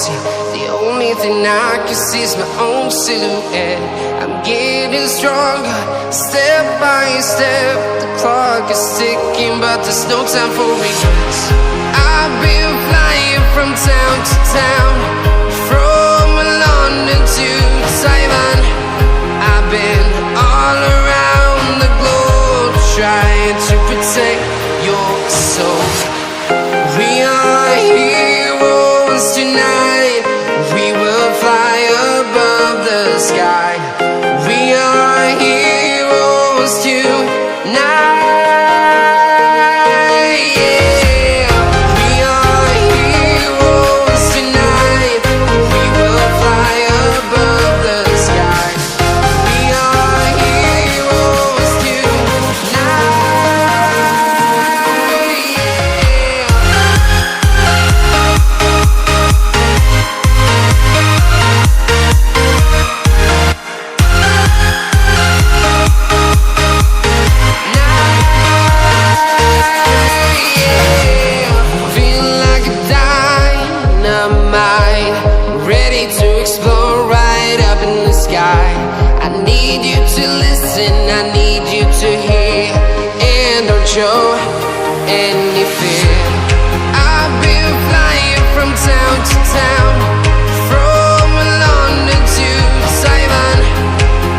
empty. The only thing I can see is my own silhouette. I'm getting stronger, step by step. The clock is ticking, but there's no time for regrets. I've been flying from town to town, from London to Taiwan. I've been all around the globe, trying to protect your soul. We are heroes tonight. We will fly above the sky. We are heroes tonight. Show any fear. I've been flying from town to town, from London to Taiwan.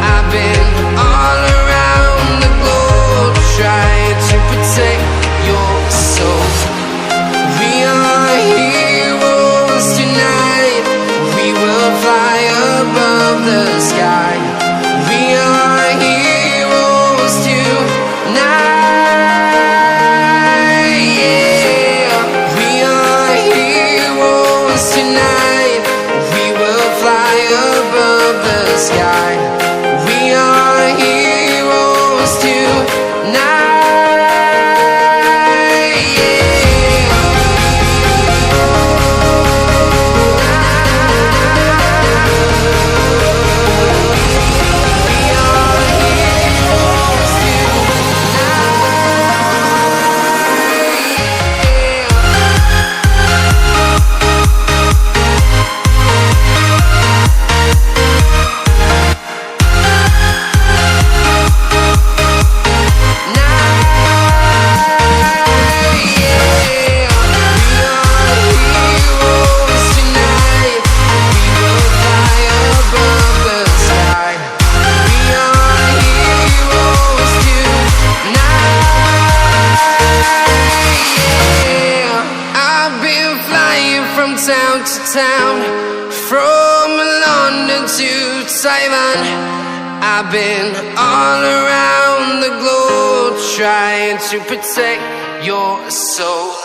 I've been all around the globe, trying to protect your soul. We are heroes tonight. We will fly above the sky. We are heroes tonight. Tonight, we will fly above the sky. We are heroes tonight. Town to town, from London to Taiwan. I've been all around the globe, trying to protect your soul.